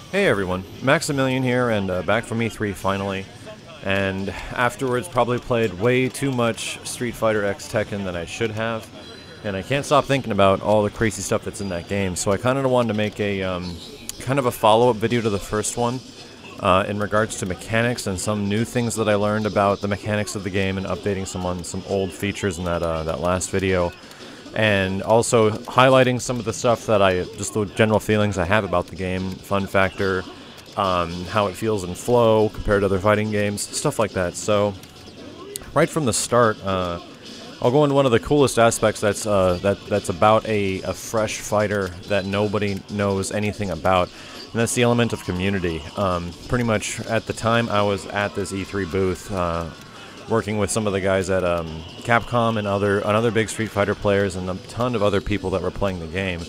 Hey everyone, Maximilian here, and back from E3 finally. And afterwards, probably played way too much Street Fighter X Tekken than I should have. And I can't stop thinking about all the crazy stuff that's in that game. So I kind of wanted to make a kind of a follow-up video to the first one in regards to mechanics and some new things that I learned about the mechanics of the game, and updating some old features in that last video. And also highlighting some of the stuff that just the general feelings I have about the game, fun factor, how it feels in flow compared to other fighting games, stuff like that. So, right from the start, I'll go into one of the coolest aspects that's about a fresh fighter that nobody knows anything about, and that's the element of community. Pretty much at the time I was at this E3 booth, working with some of the guys at Capcom and other big Street Fighter players, and a ton of other people that were playing the game.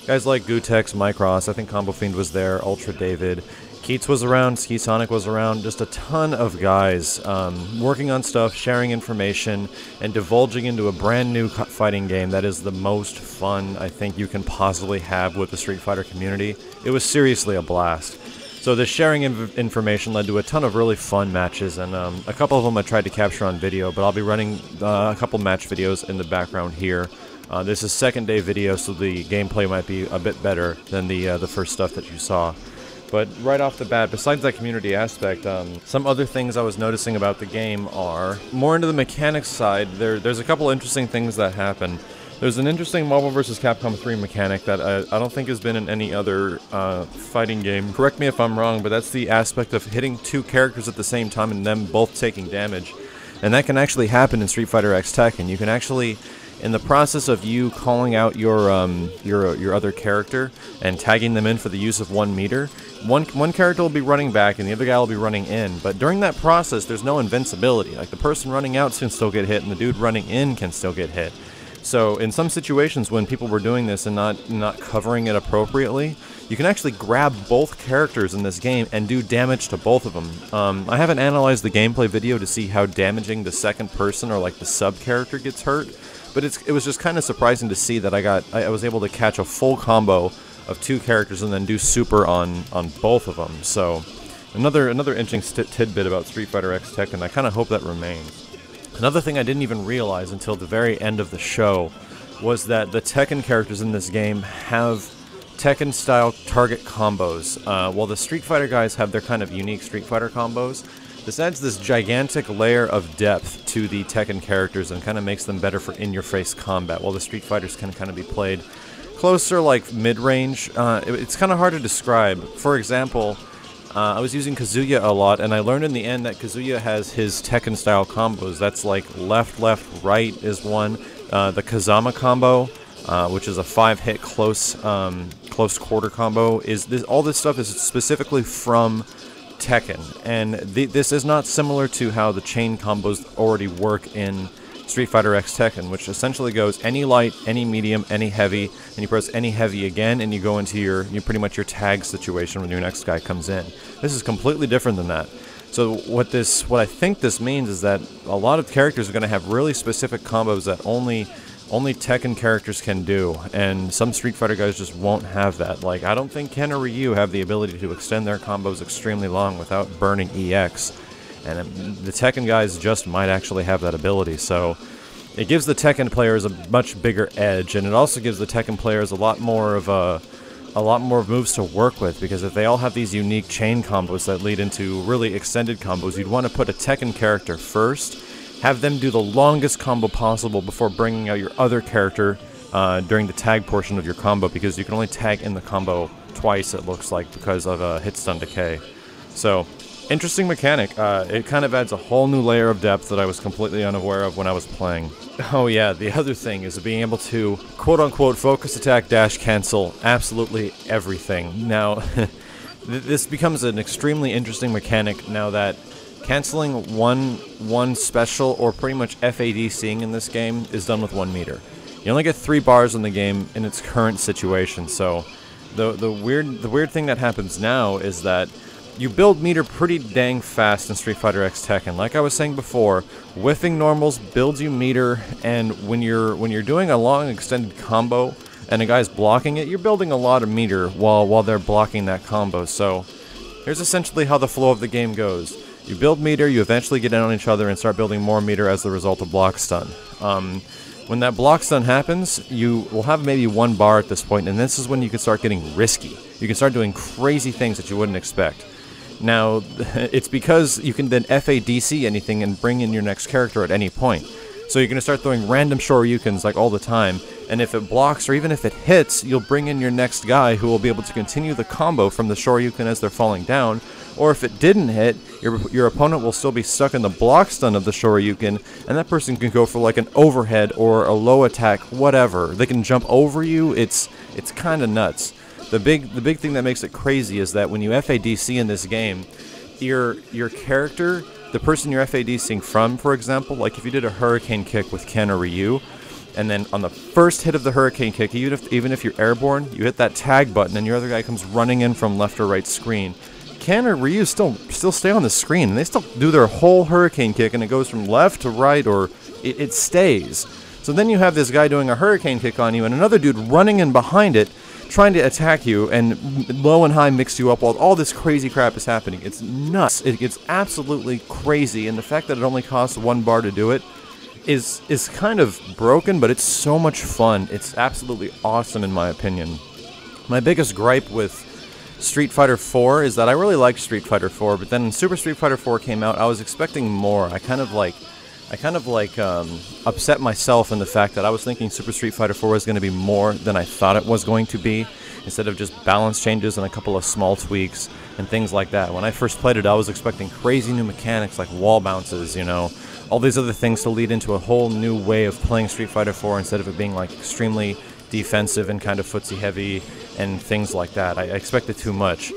Guys like Gootecks, Micros, I think Combo Fiend was there, Ultra David, Keats was around, Ski Sonic was around, just a ton of guys working on stuff, sharing information, and divulging into a brand new fighting game that is the most fun I think you can possibly have with the Street Fighter community. It was seriously a blast. So the sharing of information led to a ton of really fun matches, and a couple of them I tried to capture on video, but I'll be running a couple match videos in the background here. This is second day video, so the gameplay might be a bit better than the first stuff that you saw. But right off the bat, besides that community aspect, some other things I was noticing about the game are more into the mechanics side. There's a couple interesting things that happen. There's an interesting Marvel vs. Capcom 3 mechanic that I don't think has been in any other fighting game. Correct me if I'm wrong, but that's the aspect of hitting two characters at the same time and them both taking damage. And that can actually happen in Street Fighter X Tekken. You can actually, in the process of you calling out your other character and tagging them in for the use of 1 meter, one character will be running back and the other guy will be running in. But during that process, there's no invincibility. Like, the person running out can still get hit and the dude running in can still get hit. So in some situations when people were doing this and not covering it appropriately, you can actually grab both characters in this game and do damage to both of them. I haven't analyzed the gameplay video to see how damaging the second person or like the sub character gets hurt, but it was just kind of surprising to see that I was able to catch a full combo of two characters and then do super on both of them. So another interesting tidbit about Street Fighter X Tekken. I kind of hope that remains. Another thing I didn't even realize until the very end of the show was that the Tekken characters in this game have Tekken-style target combos. While the Street Fighter guys have their kind of unique Street Fighter combos, this adds this gigantic layer of depth to the Tekken characters and kind of makes them better for in-your-face combat, while the Street Fighters can kind of be played closer, like mid-range. It's kind of hard to describe. For example, I was using Kazuya a lot, and I learned in the end that Kazuya has his Tekken-style combos. That's like left, right is one. The Kazama combo, which is a 5-hit close quarter combo. All this stuff is specifically from Tekken, and this is not similar to how the chain combos already work in Street Fighter X Tekken, which essentially goes any light, any medium, any heavy, and you press any heavy again, and you go into pretty much your tag situation when your next guy comes in. This is completely different than that. So what I think this means is that a lot of characters are going to have really specific combos that only Tekken characters can do, and some Street Fighter guys just won't have that. Like, I don't think Ken or Ryu have the ability to extend their combos extremely long without burning EX. And the Tekken guys just might actually have that ability, so it gives the Tekken players a much bigger edge, and it also gives the Tekken players a lot more moves to work with, because if they all have these unique chain combos that lead into really extended combos, you'd want to put a Tekken character first, have them do the longest combo possible before bringing out your other character during the tag portion of your combo, because you can only tag in the combo twice, it looks like, because of hit stun decay. So, interesting mechanic. It kind of adds a whole new layer of depth that I was completely unaware of when I was playing. Oh yeah, the other thing is being able to quote-unquote focus attack dash cancel absolutely everything. Now, this becomes an extremely interesting mechanic now that canceling one special or pretty much FADCing in this game is done with 1 meter. You only get 3 bars in the game in its current situation, so the weird thing that happens now is that you build meter pretty dang fast in Street Fighter X Tekken. Like I was saying before, whiffing normals builds you meter, and when you're doing a long extended combo, and a guy's blocking it, you're building a lot of meter while they're blocking that combo. So here's essentially how the flow of the game goes. You build meter, you eventually get in on each other and start building more meter as the result of block stun. When that block stun happens, you will have maybe 1 bar at this point, and this is when you can start getting risky. You can start doing crazy things that you wouldn't expect. Now, it's because you can then FADC anything and bring in your next character at any point. So you're going to start throwing random Shoryukens like all the time, and if it blocks or even if it hits, you'll bring in your next guy who will be able to continue the combo from the Shoryuken as they're falling down, or if it didn't hit, your opponent will still be stuck in the block stun of the Shoryuken, and that person can go for like an overhead or a low attack, whatever. They can jump over you. It's kind of nuts. The big thing that makes it crazy is that when you FADC in this game, your character, the person you're FADCing from, for example, like if you did a Hurricane Kick with Ken or Ryu, and then on the first hit of the Hurricane Kick, even if you're airborne, you hit that tag button and your other guy comes running in from left or right screen. Ken or Ryu still stay on the screen, and they still do their whole Hurricane Kick, and it goes from left to right, or it stays. So then you have this guy doing a Hurricane Kick on you, and another dude running in behind it, trying to attack you, and low and high mix you up while all this crazy crap is happening. It's nuts. It's absolutely crazy, and the fact that it only costs 1 bar to do it is kind of broken, but it's so much fun. It's absolutely awesome in my opinion. My biggest gripe with Street Fighter 4 is that I really liked Street Fighter 4, but then when Super Street Fighter 4 came out, I was expecting more. I kind of upset myself in the fact that I was thinking Super Street Fighter 4 was going to be more than I thought it was going to be, instead of just balance changes and a couple of small tweaks and things like that. When I first played it, I was expecting crazy new mechanics like wall bounces, you know, all these other things to lead into a whole new way of playing Street Fighter 4 instead of it being like extremely defensive and kind of footsie heavy and things like that. I expected too much.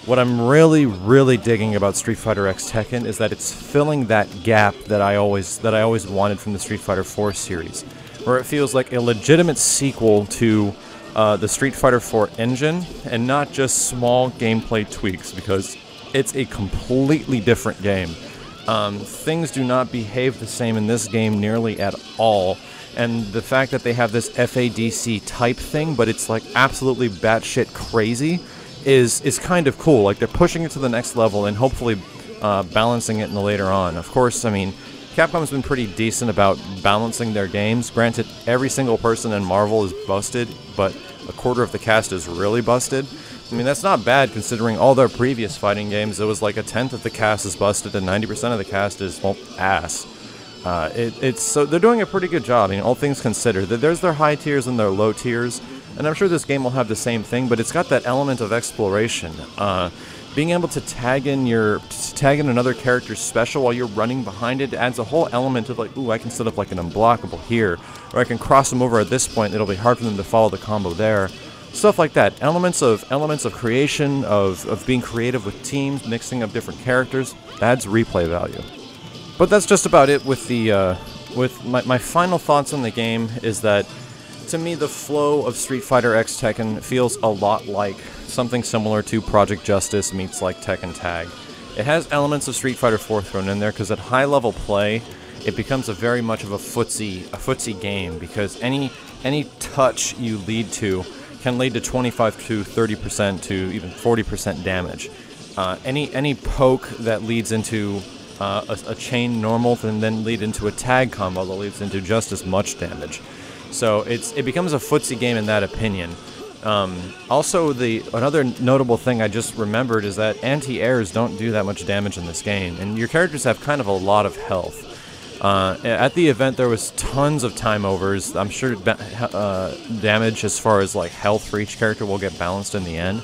What I'm really digging about Street Fighter X Tekken is that it's filling that gap that I always wanted from the Street Fighter 4 series, where it feels like a legitimate sequel to the Street Fighter 4 engine, and not just small gameplay tweaks, because it's a completely different game. Things do not behave the same in this game nearly at all. And the fact that they have this FADC type thing, but it's like absolutely batshit crazy, is kind of cool. Like, they're pushing it to the next level and hopefully balancing it in the later on. Of course, I mean, Capcom's been pretty decent about balancing their games. Granted, every single person in Marvel is busted, but a quarter of the cast is really busted. I mean, that's not bad considering all their previous fighting games. It was like 1/10 of the cast is busted and 90% of the cast is, well, ass. So they're doing a pretty good job, I mean, all things considered. There's their high tiers and their low tiers, and I'm sure this game will have the same thing, but it's got that element of exploration. Being able to tag in another character's special while you're running behind it adds a whole element of like, ooh, I can set up like an unblockable here, or I can cross them over at this point, it'll be hard for them to follow the combo there. Stuff like that. Elements of creation, of being creative with teams, mixing up different characters, adds replay value. But that's just about it with the my final thoughts on the game is that, to me, the flow of Street Fighter X Tekken feels a lot like something similar to Project Justice meets like Tekken Tag. It has elements of Street Fighter 4 thrown in there because at high level play, it becomes a very much of a footsie game, because any touch you lead to can lead to 25 to 30% to even 40% damage. Any poke that leads into a chain normal can then lead into a tag combo that leads into just as much damage. So it becomes a footsie game in that opinion. Also, another notable thing I just remembered is that anti-airs don't do that much damage in this game, and your characters have kind of a lot of health. At the event, there was tons of time overs. I'm sure damage as far as like health for each character will get balanced in the end.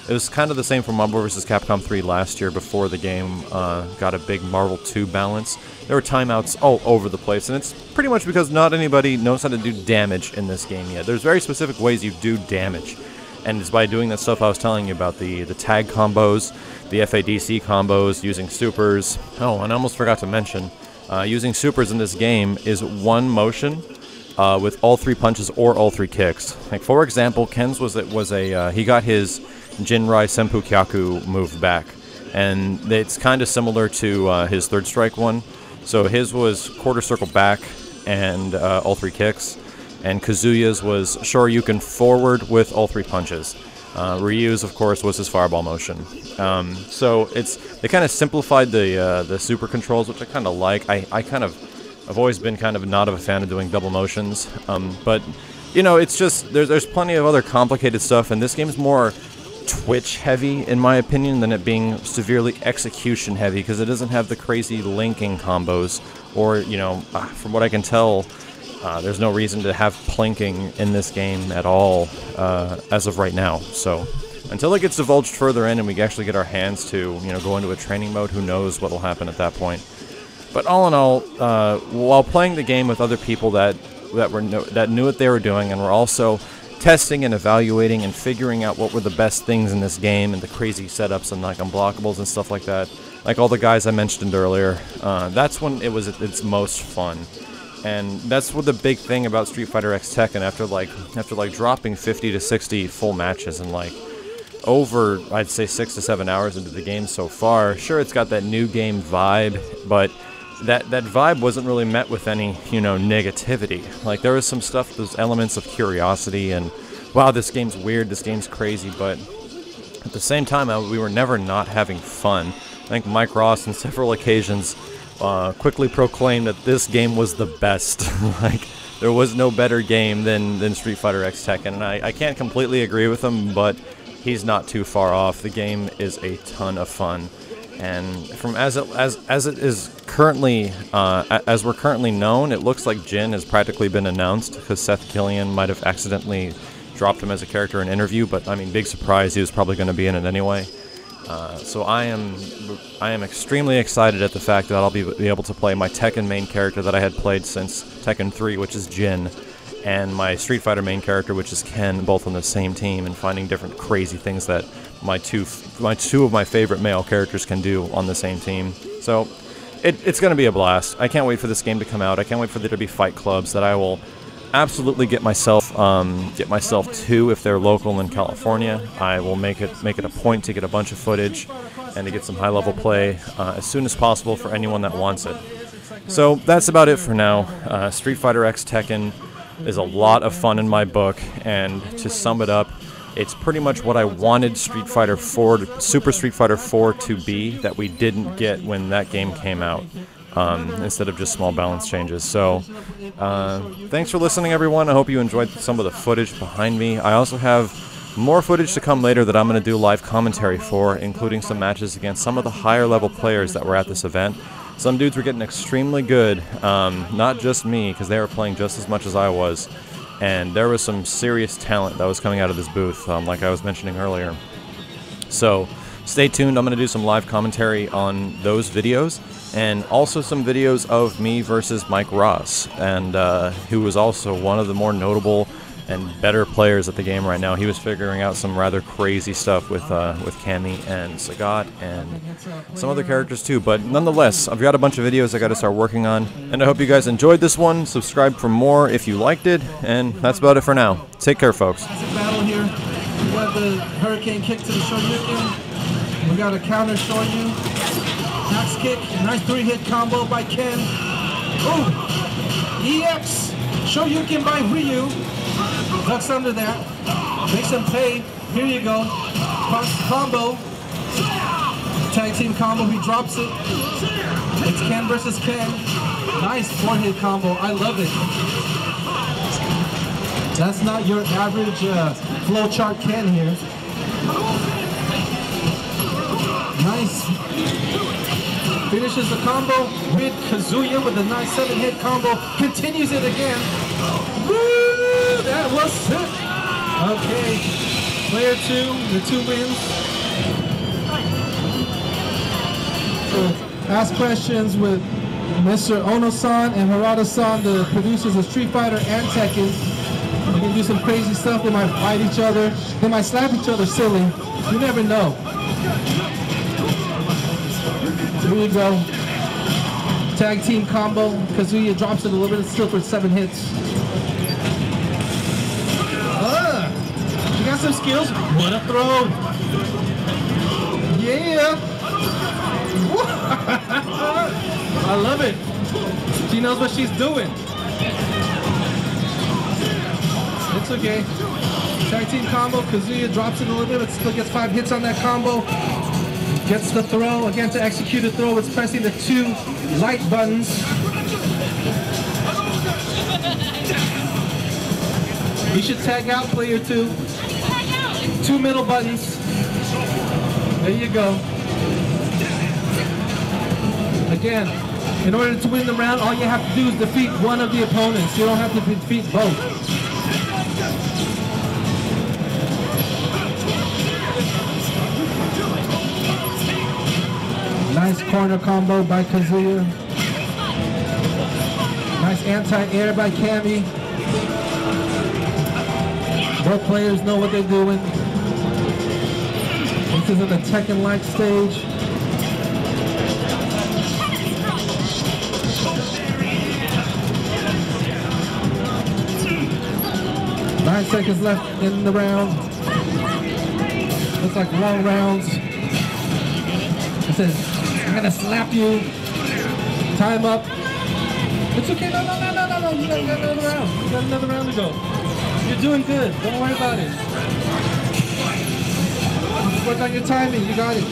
It was kind of the same for Marvel vs. Capcom 3 last year before the game got a big Marvel 2 balance. There were timeouts all over the place, and it's pretty much because not anybody knows how to do damage in this game yet. There's very specific ways you do damage, and it's by doing that stuff I was telling you about, the tag combos, the FADC combos, using supers. Oh, and I almost forgot to mention, using supers in this game is one motion with all 3 punches or all 3 kicks. Like, for example, Ken's he got his Jinrai Senpu Kyaku move back, and it's kind of similar to his third strike one. So his was quarter circle back and all 3 kicks. and Kazuya's was Shoryuken forward with all 3 punches. Ryu's, of course, was his fireball motion. So they kind of simplified the super controls, which I kind of like. I've always been kind of not a fan of doing double motions, but you know, it's just there's plenty of other complicated stuff, and this game's more twitch heavy in my opinion than it being severely execution heavy, because it doesn't have the crazy linking combos, or you know, from what I can tell, there's no reason to have plinking in this game at all as of right now. So until it gets divulged further in and we actually get our hands to, you know, go into a training mode, who knows what will happen at that point. But all in all, while playing the game with other people that knew what they were doing and were also testing and evaluating and figuring out what were the best things in this game and the crazy setups and like unblockables and stuff like that, like all the guys I mentioned earlier, that's when it was at its most fun. And that's what the big thing about Street Fighter X Tekken, after like dropping 50 to 60 full matches and like over, I'd say 6 to 7 hours into the game so far. Sure, it's got that new game vibe, but that vibe wasn't really met with any, you know, negativity. Like, there was some stuff, those elements of curiosity and, wow, this game's weird, this game's crazy, but at the same time, we were never not having fun. I think Mike Ross on several occasions quickly proclaimed that this game was the best. Like, there was no better game than Street Fighter X Tekken, and I can't completely agree with him, but he's not too far off. The game is a ton of fun. And from as it is currently, as we're currently known, it looks like Jin has practically been announced, because Seth Killian might have accidentally dropped him as a character in an interview. But I mean, big surprise, he was probably going to be in it anyway. So I am extremely excited at the fact that I'll be able to play my Tekken main character that I had played since Tekken 3, which is Jin, and my Street Fighter main character, which is Ken, both on the same team, and finding different crazy things that my two of my favorite male characters can do on the same team. So it's going to be a blast. I can't wait for this game to come out. I can't wait for there to be fight clubs that I will absolutely get myself to if they're local in California. I will make it a point to get a bunch of footage and to get some high-level play as soon as possible for anyone that wants it. So that's about it for now. Street Fighter X Tekken is a lot of fun in my book, and to sum it up, it's pretty much what I wanted Super Street Fighter 4 to be, that we didn't get when that game came out, instead of just small balance changes. So, thanks for listening, everyone. I hope you enjoyed some of the footage behind me. I also have more footage to come later that I'm going to do live commentary for, including some matches against some of the higher level players that were at this event. Some dudes were getting extremely good, not just me, because they were playing just as much as I was. And there was some serious talent that was coming out of this booth, like I was mentioning earlier. So stay tuned. I'm going to do some live commentary on those videos, and also some videos of me versus Mike Ross, and who was also one of the more notable and better players at the game right now. He was figuring out some rather crazy stuff with Cammy and Sagat and some other characters too. But nonetheless, I've got a bunch of videos I got to start working on, and I hope you guys enjoyed this one. Subscribe for more if you liked it, and that's about it for now. Take care, folks. Battle here. We got the Hurricane kick to the Shoryuken. We got a counter Shoryu. Max kick. Nice 3-hit combo by Ken. Ooh! EX Shoryuken by Ryu. Ducks under that. Makes him pay. Here you go. Combo. Tag team combo. He drops it. It's Ken versus Ken. Nice 4-hit combo. I love it. That's not your average flowchart Ken here. Nice. Finishes the combo with Kazuya with a nice 7-hit combo. Continues it again. Woo! That was sick. Okay. Player 2, the 2 wins. So, ask questions with Mr. Ono-san and Harada-san, the producers of Street Fighter and Tekken. They can do some crazy stuff. They might fight each other. They might slap each other silly. You never know. Here you go. Tag team combo. Kazuya drops it a little bit, still for 7 hits. You got some skills. What a throw. Yeah. I love it. She knows what she's doing. It's okay. Tag team combo. Kazuya drops it a little bit, but still gets 5 hits on that combo. Gets the throw. Again, to execute a throw, it's pressing the 2 light buttons. You should tag out player 2. 2 middle buttons. There you go. Again, in order to win the round, all you have to do is defeat one of the opponents. You don't have to defeat both. Nice corner combo by Kazuya. Nice anti-air by Cammy. Both players know what they're doing. This is in the Tekken-like stage. Nine seconds left in the round. Looks like long rounds. It says, I'm gonna slap you. Time up. It's okay, no. You got another round. You got another round to go. You're doing good. Don't worry about it. Just work on your timing. You got it.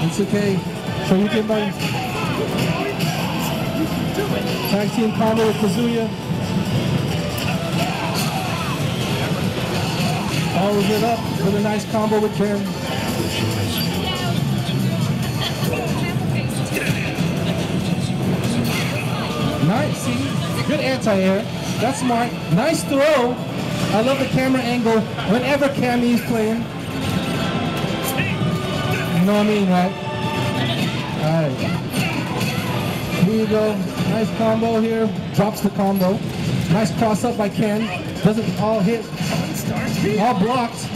It's okay. So you can buy tag team combo with Kazuya. Follows it up with a nice combo with Ken. Nice, see? Good anti-air. That's smart. Nice throw. I love the camera angle whenever Cammy is playing. You know what I mean, right? Alright. Here you go. Nice combo here. Drops the combo. Nice cross up by Ken. Doesn't all hit. All blocked.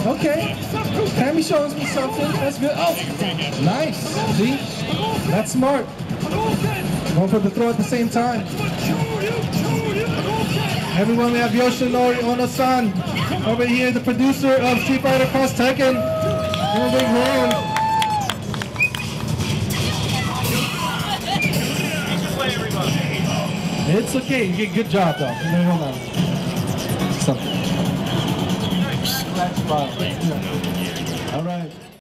Okay. Cammy shows me something. That's good. Oh! Nice. See? That's smart. Going for the throw at the same time. Everyone, we have Yoshinori Ono-san over here, the producer of Street Fighter Cross Tekken. Give a big hand. It's okay. You did a good job, though. Hold on. Something. All right.